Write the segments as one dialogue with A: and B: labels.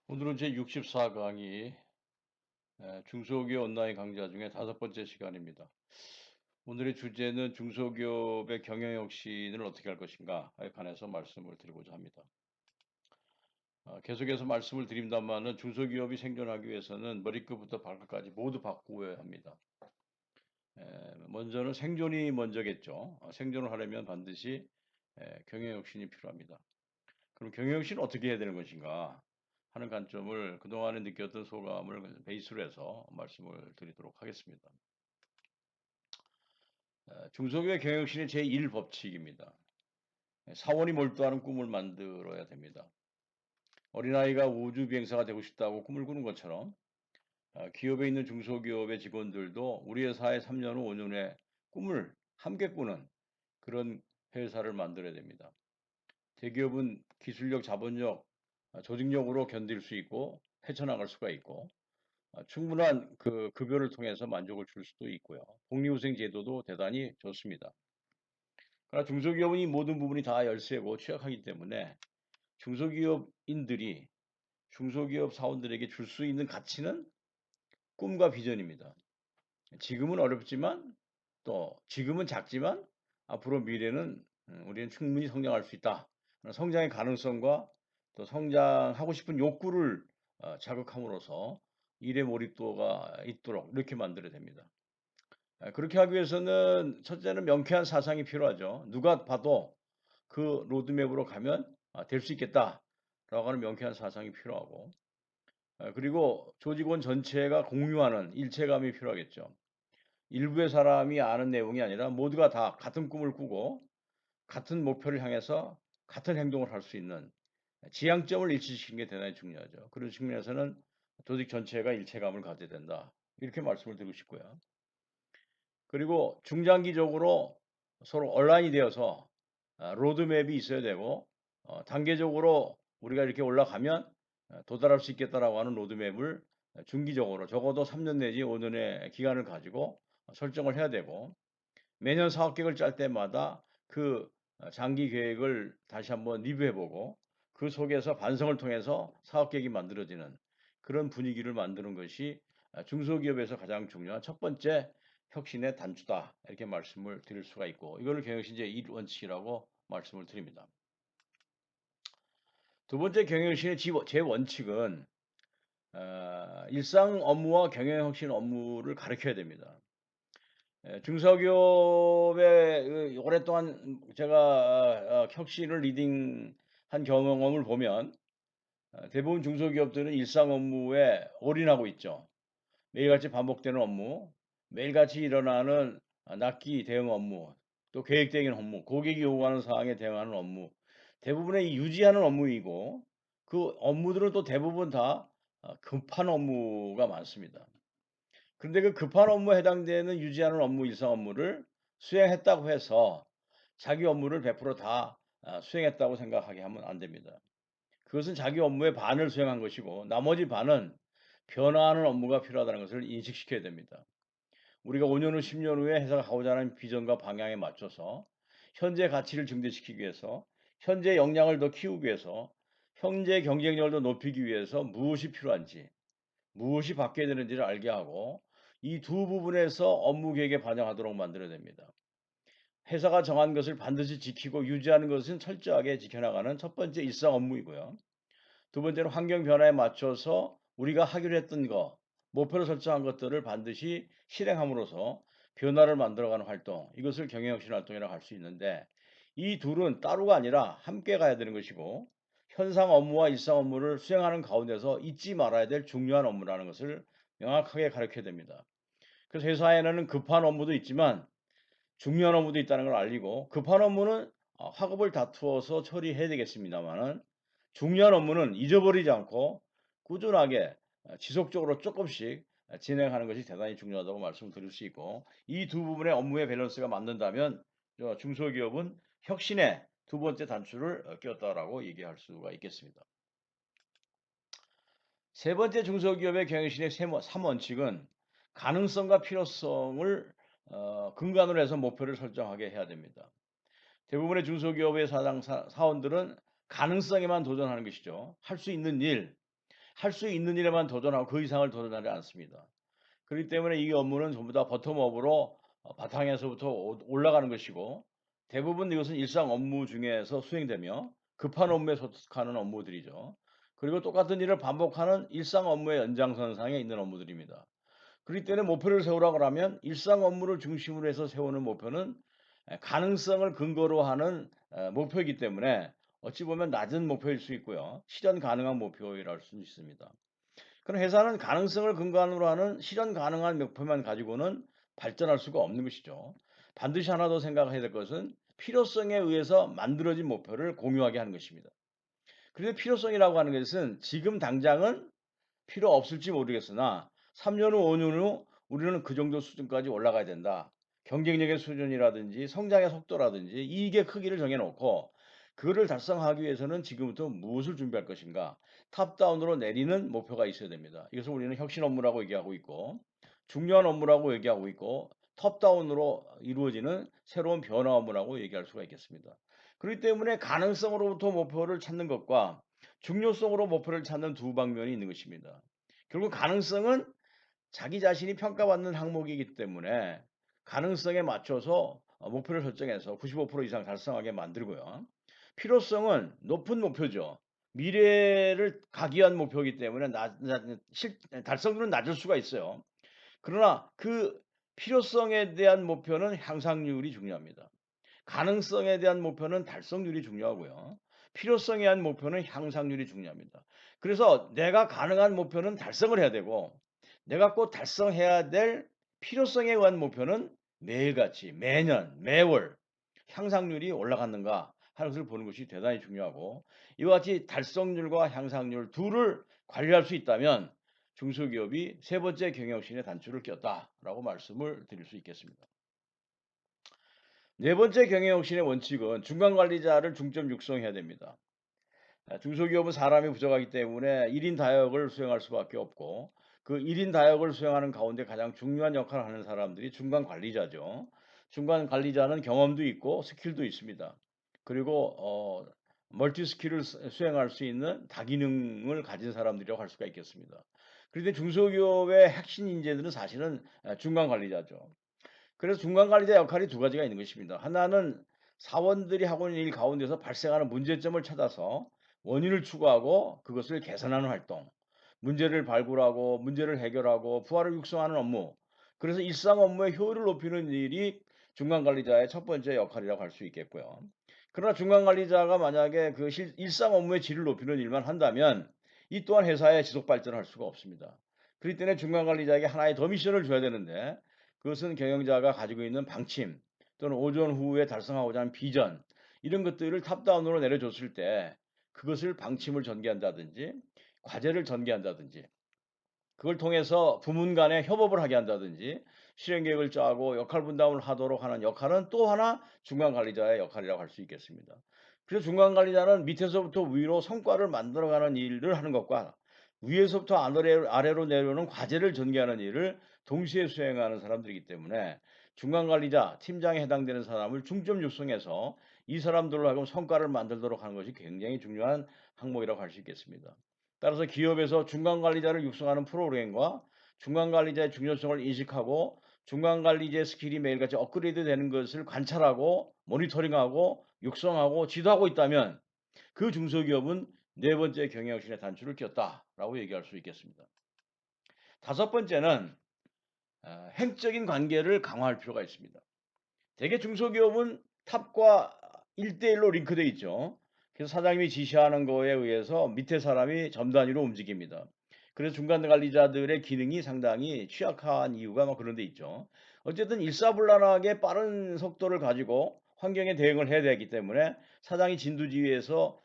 A: 오늘은 제 64강의 중소기업 온라인 강좌 중에 다섯 번째 시간입니다. 오늘의 주제는 중소기업의 경영 혁신을 어떻게 할 것인가에 관해서 말씀을 드리고자 합니다. 계속해서 말씀을 드린다마는 중소기업이 생존하기 위해서는 머리끝부터 발끝까지 모두 바꾸어야 합니다. 먼저는 생존이 먼저겠죠. 생존을 하려면 반드시 경영 혁신이 필요합니다. 그럼 경영 혁신은 어떻게 해야 되는 것인가 하는 관점을 그동안에 느꼈던 소감을 베이스로 해서 말씀을 드리도록 하겠습니다. 중소기업의 경영 혁신의 제1법칙입니다. 사원이 몰두하는 꿈을 만들어야 됩니다. 어린아이가 우주비행사가 되고 싶다고 꿈을 꾸는 것처럼 기업에 있는 중소기업의 직원들도 우리 회사의 3년 후, 5년 후에 꿈을 함께 꾸는 그런 회사를 만들어야 됩니다. 대기업은 기술력, 자본력, 조직력으로 견딜 수 있고 헤쳐나갈 수가 있고 충분한 그 급여를 통해서 만족을 줄 수도 있고요. 복리후생 제도도 대단히 좋습니다. 그러나 중소기업은 이 모든 부분이 다 열세고 취약하기 때문에 중소기업인들이 중소기업 사원들에게 줄 수 있는 가치는 꿈과 비전입니다. 지금은 어렵지만 또 지금은 작지만 앞으로 미래는 우리는 충분히 성장할 수 있다. 성장의 가능성과 또 성장하고 싶은 욕구를 자극함으로써 일의 몰입도가 있도록 이렇게 만들어야 됩니다. 그렇게 하기 위해서는 첫째는 명쾌한 사상이 필요하죠. 누가 봐도 그 로드맵으로 가면 될 수 있겠다라고 하는 명쾌한 사상이 필요하고 그리고 조직원 전체가 공유하는 일체감이 필요하겠죠. 일부의 사람이 아는 내용이 아니라 모두가 다 같은 꿈을 꾸고 같은 목표를 향해서 같은 행동을 할 수 있는 지향점을 일치시키는 게 대단히 중요하죠. 그런 측면에서는 조직 전체가 일체감을 가져야 된다. 이렇게 말씀을 드리고 싶고요. 그리고 중장기적으로 서로 온라인이 되어서 로드맵이 있어야 되고 단계적으로 우리가 이렇게 올라가면 도달할 수 있겠다라고 하는 로드맵을 중기적으로 적어도 3년 내지 5년의 기간을 가지고 설정을 해야 되고 매년 사업 계획을 짤 때마다 그 장기 계획을 다시 한번 리뷰해보고 그 속에서 반성을 통해서 사업 계획이 만들어지는 그런 분위기를 만드는 것이 중소기업에서 가장 중요한 첫 번째 혁신의 단추다 이렇게 말씀을 드릴 수가 있고 이거를 경영신 제1원칙이라고 말씀을 드립니다. 두 번째 경영신의 제 원칙은 일상 업무와 경영혁신 업무를 가르쳐야 됩니다. 중소기업의 오랫동안 제가 혁신을 리딩한 경험을 보면 대부분 중소기업들은 일상 업무에 올인하고 있죠. 매일같이 반복되는 업무, 매일같이 일어나는 납기 대응 업무, 또 계획적인 업무, 고객이 요구하는 사항에 대응하는 업무, 대부분의 유지하는 업무이고 그 업무들은 또 대부분 다 급한 업무가 많습니다. 그런데 그 급한 업무에 해당되는 유지하는 업무, 일상 업무를 수행했다고 해서 자기 업무를 100%다 수행했다고 생각하게 하면 안 됩니다. 그것은 자기 업무의 반을 수행한 것이고 나머지 반은 변화하는 업무가 필요하다는 것을 인식시켜야 됩니다. 우리가 5년 후, 10년 후에 회사가 가고자 하는 비전과 방향에 맞춰서 현재 가치를 증대시키기 위해서 현재 역량을 더 키우기 위해서 현재 경쟁력을 더 높이기 위해서 무엇이 필요한지 무엇이 바뀌어야 되는지를 알게 하고 이 두 부분에서 업무 계획에 반영하도록 만들어야 됩니다. 회사가 정한 것을 반드시 지키고 유지하는 것은 철저하게 지켜나가는 첫 번째 일상 업무이고요. 두 번째는 환경 변화에 맞춰서 우리가 하기로 했던 거, 목표를 설정한 것들을 반드시 실행함으로써 변화를 만들어가는 활동, 이것을 경영혁신 활동이라고 할 수 있는데 이 둘은 따로가 아니라 함께 가야 되는 것이고 현상 업무와 일상 업무를 수행하는 가운데서 잊지 말아야 될 중요한 업무라는 것을 명확하게 가르쳐야 됩니다. 그래서 회사에는 급한 업무도 있지만 중요한 업무도 있다는 걸 알리고 급한 업무는 화급을 다투어서 처리해야 되겠습니다만은 중요한 업무는 잊어버리지 않고 꾸준하게 지속적으로 조금씩 진행하는 것이 대단히 중요하다고 말씀드릴 수 있고 이 두 부분의 업무의 밸런스가 맞는다면 중소기업은 혁신의 두 번째 단추를 꼈다라고 얘기할 수가 있겠습니다. 세 번째 중소기업의 경영신의 3원칙은 가능성과 필요성을 근간으로 해서 목표를 설정하게 해야 됩니다. 대부분의 중소기업의 사원들은 가능성에만 도전하는 것이죠. 할 수 있는 일, 할 수 있는 일에만 도전하고 그 이상을 도전하지 않습니다. 그렇기 때문에 이 업무는 전부 다 버텀업으로 바탕에서부터 올라가는 것이고, 대부분 이것은 일상 업무 중에서 수행되며 급한 업무에 속하는 업무들이죠. 그리고 똑같은 일을 반복하는 일상 업무의 연장선상에 있는 업무들입니다. 그렇기 때문에 목표를 세우라고 하면 일상 업무를 중심으로 해서 세우는 목표는 가능성을 근거로 하는 목표이기 때문에 어찌 보면 낮은 목표일 수 있고요. 실현 가능한 목표이랄 수 있습니다. 그럼 회사는 가능성을 근간으로 하는 실현 가능한 목표만 가지고는 발전할 수가 없는 것이죠. 반드시 하나 더 생각해야 될 것은 필요성에 의해서 만들어진 목표를 공유하게 하는 것입니다. 그런데 필요성이라고 하는 것은 지금 당장은 필요 없을지 모르겠으나 3년 후, 5년 후 우리는 그 정도 수준까지 올라가야 된다. 경쟁력의 수준이라든지 성장의 속도라든지 이익의 크기를 정해놓고 그거를 달성하기 위해서는 지금부터 무엇을 준비할 것인가. 탑다운으로 내리는 목표가 있어야 됩니다. 이것을 우리는 혁신 업무라고 얘기하고 있고 중요한 업무라고 얘기하고 있고 톱다운으로 이루어지는 새로운 변화 업무라고 얘기할 수가 있겠습니다. 그렇기 때문에 가능성으로부터 목표를 찾는 것과 중요성으로 목표를 찾는 두 방면이 있는 것입니다. 결국 가능성은 자기 자신이 평가받는 항목이기 때문에 가능성에 맞춰서 목표를 설정해서 95% 이상 달성하게 만들고요. 필요성은 높은 목표죠. 미래를 가기 위한 목표이기 때문에 달성률은 낮을 수가 있어요. 그러나 그 필요성에 대한 목표는 향상률이 중요합니다. 가능성에 대한 목표는 달성률이 중요하고요. 필요성에 대한 목표는 향상률이 중요합니다. 그래서 내가 가능한 목표는 달성을 해야 되고 내가 꼭 달성해야 될 필요성에 의한 목표는 매일같이 매년 매월 향상률이 올라갔는가 하는 것을 보는 것이 대단히 중요하고 이와 같이 달성률과 향상률 둘을 관리할 수 있다면 중소기업이 세 번째 경영신의 단추를 꼈다라고 말씀을 드릴 수 있겠습니다. 네 번째 경영혁신의 원칙은 중간관리자를 중점 육성해야 됩니다. 중소기업은 사람이 부족하기 때문에 1인 다역을 수행할 수밖에 없고 그 1인 다역을 수행하는 가운데 가장 중요한 역할을 하는 사람들이 중간관리자죠. 중간관리자는 경험도 있고 스킬도 있습니다. 그리고 멀티 스킬을 수행할 수 있는 다기능을 가진 사람들이라고 할 수가 있겠습니다. 그런데 중소기업의 핵심 인재들은 사실은 중간관리자죠. 그래서 중간관리자 역할이 두 가지가 있는 것입니다. 하나는 사원들이 하고 있는 일 가운데서 발생하는 문제점을 찾아서 원인을 추구하고 그것을 개선하는 활동, 문제를 발굴하고 문제를 해결하고 부활을 육성하는 업무. 그래서 일상 업무의 효율을 높이는 일이 중간관리자의 첫 번째 역할이라고 할 수 있겠고요. 그러나 중간관리자가 만약에 그 일상 업무의 질을 높이는 일만 한다면 이 또한 회사의 지속 발전을 할 수가 없습니다. 그렇기 때문에 중간관리자에게 하나의 더 미션을 줘야 되는데 그것은 경영자가 가지고 있는 방침 또는 오전 후에 달성하고자 하는 비전 이런 것들을 탑다운으로 내려줬을 때 그것을 방침을 전개한다든지 과제를 전개한다든지 그걸 통해서 부문 간에 협업을 하게 한다든지 실행 계획을 짜고 역할 분담을 하도록 하는 역할은 또 하나 중간 관리자의 역할이라고 할 수 있겠습니다. 그래서 중간 관리자는 밑에서부터 위로 성과를 만들어가는 일을 하는 것과 위에서부터 아래로 내려오는 과제를 전개하는 일을 동시에 수행하는 사람들이기 때문에 중간 관리자, 팀장에 해당되는 사람을 중점 육성해서 이 사람들로 하여금 성과를 만들도록 하는 것이 굉장히 중요한 항목이라고 할 수 있겠습니다. 따라서 기업에서 중간 관리자를 육성하는 프로그램과 중간 관리자의 중요성을 인식하고 중간 관리자의 스킬이 매일같이 업그레이드 되는 것을 관찰하고 모니터링하고 육성하고 지도하고 있다면 그 중소기업은 네 번째 경영혁신의 단추를 꼈다라고 얘기할 수 있겠습니다. 다섯 번째는 행적인 관계를 강화할 필요가 있습니다. 대개 중소기업은 탑과 1대1로 링크되어 있죠. 그래서 사장님이 지시하는 거에 의해서 밑에 사람이 점 단위로 움직입니다. 그래서 중간 관리자들의 기능이 상당히 취약한 이유가 그런 데 있죠. 어쨌든 일사불란하게 빠른 속도를 가지고 환경에 대응을 해야 되기 때문에 사장이 진두지휘해서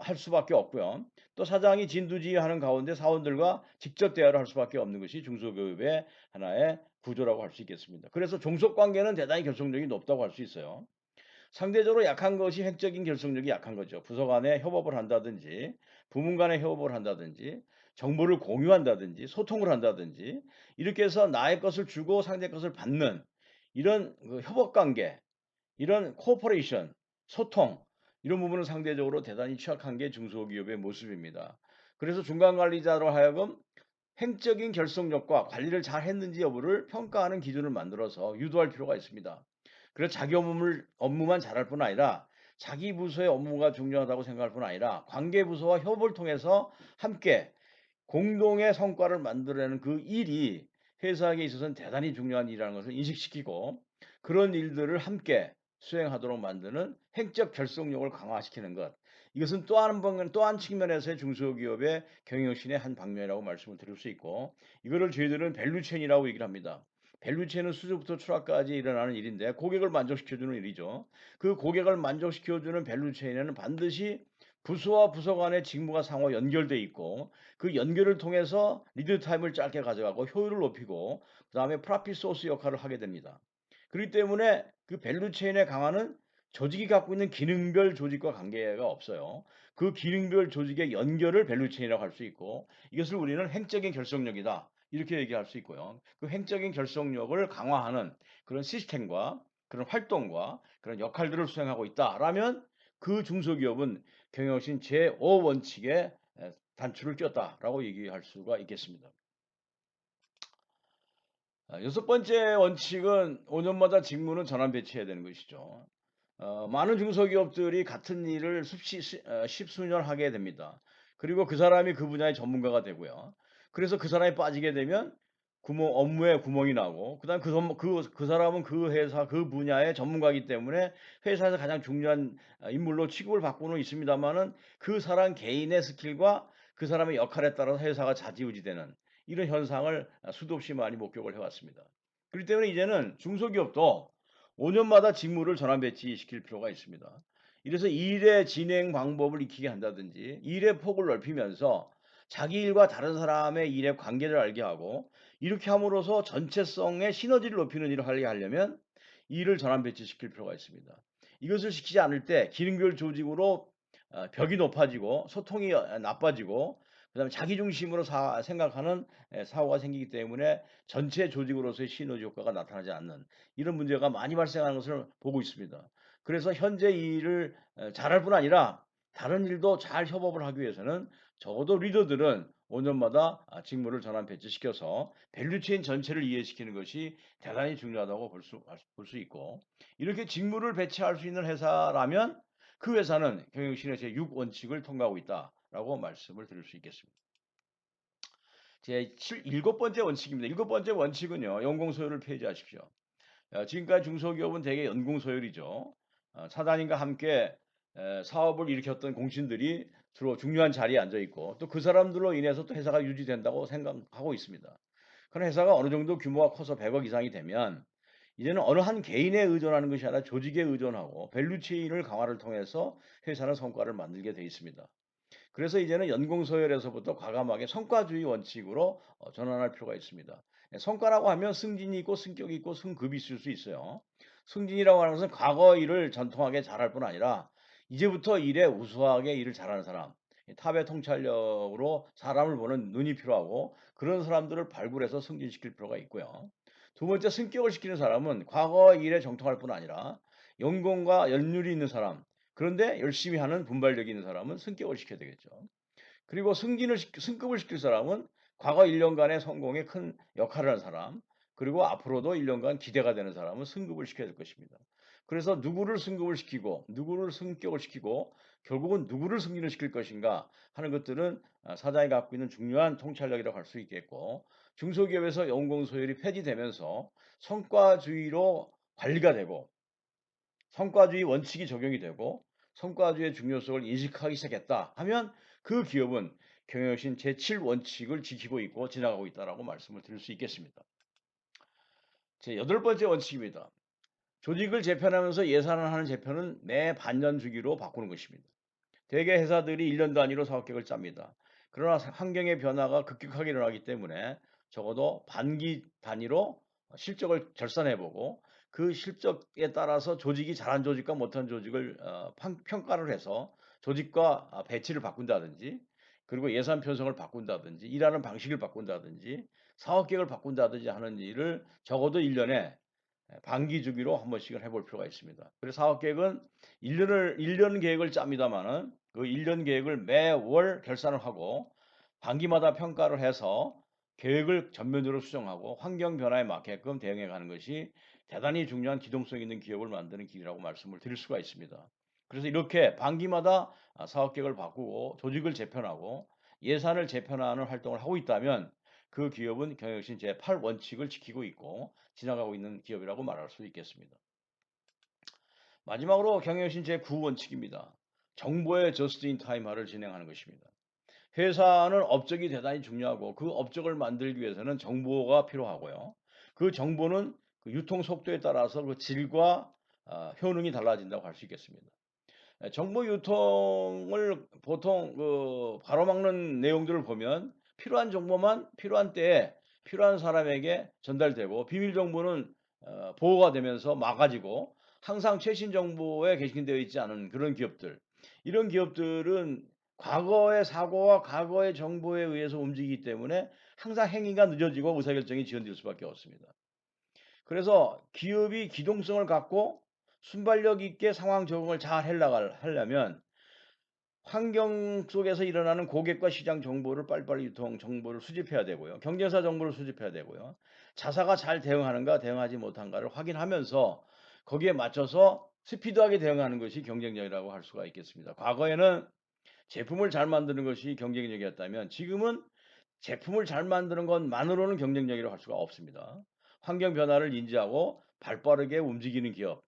A: 할 수밖에 없고요. 또 사장이 진두지휘하는 가운데 사원들과 직접 대화를 할 수밖에 없는 것이 중소기업의 하나의 구조라고 할 수 있겠습니다. 그래서 종속 관계는 대단히 결속력이 높다고 할 수 있어요. 상대적으로 약한 것이 획적인 결속력이 약한 거죠. 부서 간에 협업을 한다든지 부문 간에 협업을 한다든지 정보를 공유한다든지 소통을 한다든지 이렇게 해서 나의 것을 주고 상대 것을 받는 이런 협업 관계, 이런 코퍼레이션, 소통 이런 부분은 상대적으로 대단히 취약한 게 중소기업의 모습입니다. 그래서 중간 관리자로 하여금 행적인 결속력과 관리를 잘 했는지 여부를 평가하는 기준을 만들어서 유도할 필요가 있습니다. 그래서 자기 업무만 잘할 뿐 아니라 자기 부서의 업무가 중요하다고 생각할 뿐 아니라 관계 부서와 협업을 통해서 함께 공동의 성과를 만들어내는 그 일이 회사에 있어서는 대단히 중요한 일이라는 것을 인식시키고 그런 일들을 함께 수행하도록 만드는 행적 결속력을 강화시키는 것. 이것은 또 한 측면에서의 중소기업의 경영신의 한 방면이라고 말씀을 드릴 수 있고 이거를 저희들은 밸류체인이라고 얘기를 합니다. 밸류체인은 수주부터 출하까지 일어나는 일인데 고객을 만족시켜주는 일이죠. 그 고객을 만족시켜주는 밸류체인에는 반드시 부서와 부서 간의 직무가 상호 연결돼 있고 그 연결을 통해서 리드 타임을 짧게 가져가고 효율을 높이고 그다음에 프라핏 소스 역할을 하게 됩니다. 그렇기 때문에 그 밸류 체인의 강화는 조직이 갖고 있는 기능별 조직과 관계가 없어요. 그 기능별 조직의 연결을 밸류 체인이라고 할 수 있고 이것을 우리는 행적인 결속력이다. 이렇게 얘기할 수 있고요. 그 행적인 결속력을 강화하는 그런 시스템과 그런 활동과 그런 역할들을 수행하고 있다라면 그 중소기업은 경영신 제5원칙에 단추를 꼈다라고 얘기할 수가 있겠습니다. 여섯 번째 원칙은 5년마다 직무는 전환 배치해야 되는 것이죠. 많은 중소기업들이 같은 일을 십수년 하게 됩니다. 그리고 그 사람이 그 분야의 전문가가 되고요. 그래서 그 사람이 빠지게 되면 업무에 구멍이 나고, 그다음 그 사람은 그 회사, 그 분야의 전문가이기 때문에 회사에서 가장 중요한 인물로 취급을 받고는 있습니다만은 그 사람 개인의 스킬과 그 사람의 역할에 따라서 회사가 좌지우지되는 이런 현상을 수도 없이 많이 목격을 해왔습니다. 그렇기 때문에 이제는 중소기업도 5년마다 직무를 전환 배치시킬 필요가 있습니다. 이래서 일의 진행 방법을 익히게 한다든지 일의 폭을 넓히면서 자기 일과 다른 사람의 일의 관계를 알게 하고 이렇게 함으로써 전체성의 시너지를 높이는 일을 하게 하려면 일을 전환 배치시킬 필요가 있습니다. 이것을 시키지 않을 때 기능별 조직으로 벽이 높아지고 소통이 나빠지고 그다음에 자기 중심으로 생각하는 사고가 생기기 때문에 전체 조직으로서의 시너지 효과가 나타나지 않는 이런 문제가 많이 발생하는 것을 보고 있습니다. 그래서 현재 이 일을 잘할 뿐 아니라 다른 일도 잘 협업을 하기 위해서는 적어도 리더들은 5년마다 직무를 전환 배치시켜서 밸류체인 전체를 이해시키는 것이 대단히 중요하다고 볼 수 있고 이렇게 직무를 배치할 수 있는 회사라면 그 회사는 경영신의 제6원칙을 통과하고 있다라고 말씀을 드릴 수 있겠습니다. 일곱 번째 원칙입니다. 일곱 번째 원칙은요. 연공소율을 폐지하십시오. 지금까지 중소기업은 대개 연공소율이죠. 사장님과 함께 사업을 일으켰던 공신들이 주로 중요한 자리에 앉아 있고 또 그 사람들로 인해서 또 회사가 유지된다고 생각하고 있습니다. 그런 회사가 어느 정도 규모가 커서 100억 이상이 되면 이제는 어느 한 개인에 의존하는 것이 아니라 조직에 의존하고 밸류체인을 강화를 통해서 회사는 성과를 만들게 돼 있습니다. 그래서 이제는 연공서열에서부터 과감하게 성과주의 원칙으로 전환할 필요가 있습니다. 성과라고 하면 승진이 있고 승격이 있고 승급이 있을 수 있어요. 승진이라고 하는 것은 과거 일을 전통하게 잘할 뿐 아니라 이제부터 일에 우수하게 일을 잘하는 사람, 탑의 통찰력으로 사람을 보는 눈이 필요하고 그런 사람들을 발굴해서 승진시킬 필요가 있고요. 두 번째 승격을 시키는 사람은 과거 일에 정통할 뿐 아니라 연공과 연륜이 있는 사람, 그런데 열심히 하는 분발력이 있는 사람은 승격을 시켜야 되겠죠. 그리고 승급을 시킬 사람은 과거 1년간의 성공에 큰 역할을 한 사람, 그리고 앞으로도 1년간 기대가 되는 사람은 승급을 시켜야 될 것입니다. 그래서 누구를 승급을 시키고 누구를 승격을 시키고 결국은 누구를 승진을 시킬 것인가 하는 것들은 사장이 갖고 있는 중요한 통찰력이라고 할 수 있겠고 중소기업에서 연공소율이 폐지되면서 성과주의로 관리가 되고 성과주의 원칙이 적용이 되고 성과주의의 중요성을 인식하기 시작했다 하면 그 기업은 경영신 제7원칙을 지키고 있고 지나가고 있다라고 말씀을 드릴 수 있겠습니다. 제 여덟 번째 원칙입니다. 조직을 재편하면서 예산을 하는 재편은 매 반년 주기로 바꾸는 것입니다. 대개 회사들이 1년 단위로 사업 계획을 짭니다. 그러나 환경의 변화가 급격하게 일어나기 때문에 적어도 반기 단위로 실적을 절산해보고 그 실적에 따라서 조직이 잘한 조직과 못한 조직을 평가를 해서 조직과 배치를 바꾼다든지 그리고 예산 편성을 바꾼다든지 일하는 방식을 바꾼다든지 사업 계획을 바꾼다든지 하는 일을 적어도 1년에 반기 주기로 한 번씩은 해볼 필요가 있습니다. 그래서 사업 계획은 1년 계획을 짭니다마는 그 1년 계획을 매월 결산을 하고 반기마다 평가를 해서 계획을 전면적으로 수정하고 환경 변화에 맞게끔 대응해 가는 것이 대단히 중요한 기동성 있는 기업을 만드는 길이라고 말씀을 드릴 수가 있습니다. 그래서 이렇게 반기마다 사업 계획을 바꾸고 조직을 재편하고 예산을 재편하는 활동을 하고 있다면 그 기업은 경영신 제8 원칙을 지키고 있고 지나가고 있는 기업이라고 말할 수 있겠습니다. 마지막으로 경영신 제9 원칙입니다. 정보의 저스트 인 타임화를 진행하는 것입니다. 회사는 업적이 대단히 중요하고 그 업적을 만들기 위해서는 정보가 필요하고요. 그 정보는 그 유통 속도에 따라서 그 질과 효능이 달라진다고 할 수 있겠습니다. 정보 유통을 보통 그 가로막는 내용들을 보면 필요한 정보만 필요한 때에 필요한 사람에게 전달되고 비밀 정보는 보호가 되면서 막아지고 항상 최신 정보에 개신되어 있지 않은 그런 기업들. 이런 기업들은 과거의 사고와 과거의 정보에 의해서 움직이기 때문에 항상 행위가 늦어지고 의사결정이 지연될 수밖에 없습니다. 그래서 기업이 기동성을 갖고 순발력 있게 상황 적응을 잘 하려면 환경 속에서 일어나는 고객과 시장 정보를 빨리빨리 유통 정보를 수집해야 되고요. 경쟁사 정보를 수집해야 되고요. 자사가 잘 대응하는가 대응하지 못한가를 확인하면서 거기에 맞춰서 스피드하게 대응하는 것이 경쟁력이라고 할 수가 있겠습니다. 과거에는 제품을 잘 만드는 것이 경쟁력이었다면 지금은 제품을 잘 만드는 것만으로는 경쟁력이라고 할 수가 없습니다. 환경 변화를 인지하고 발빠르게 움직이는 기업,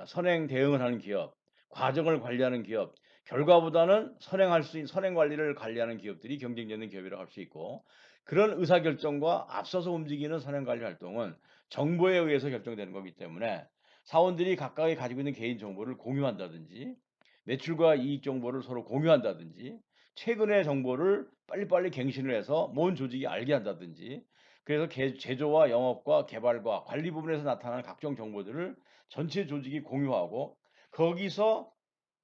A: 선행 대응을 하는 기업, 과정을 관리하는 기업, 결과보다는 선행 관리를 관리하는 기업들이 경쟁력 있는 기업이라고 할 수 있고 그런 의사결정과 앞서서 움직이는 선행 관리 활동은 정보에 의해서 결정되는 거기 때문에 사원들이 각각이 가지고 있는 개인 정보를 공유한다든지 매출과 이익 정보를 서로 공유한다든지 최근의 정보를 빨리빨리 갱신을 해서 모든 조직이 알게 한다든지 그래서 제조와 영업과 개발과 관리 부분에서 나타나는 각종 정보들을 전체 조직이 공유하고 거기서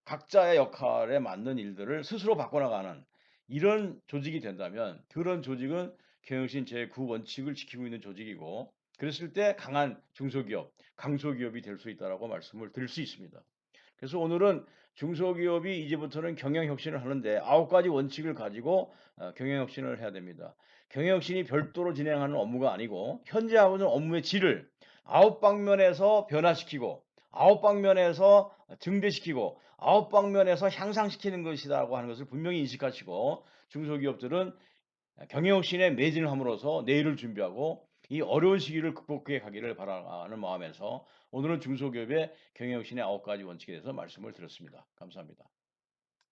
A: 각자의 역할에 맞는 일들을 스스로 바꿔나가는 이런 조직이 된다면 그런 조직은 경영신 제9 원칙을 지키고 있는 조직이고 그랬을 때 강한 중소기업, 강소기업이 될 수 있다라고 말씀을 드릴 수 있습니다. 그래서 오늘은 중소기업이 이제부터는 경영혁신을 하는데 9가지 원칙을 가지고 경영혁신을 해야 됩니다. 경영혁신이 별도로 진행하는 업무가 아니고 현재 하고 있는 업무의 질을 9방면에서 변화시키고 9방면에서 증대시키고 9방면에서 향상시키는 것이라고 하는 것을 분명히 인식하시고 중소기업들은 경영혁신에 매진을 함으로써 내일을 준비하고 이 어려운 시기를 극복해 가기를 바라는 마음에서 오늘은 중소기업의 경영혁신의 9가지 원칙에 대해서 말씀을 드렸습니다. 감사합니다.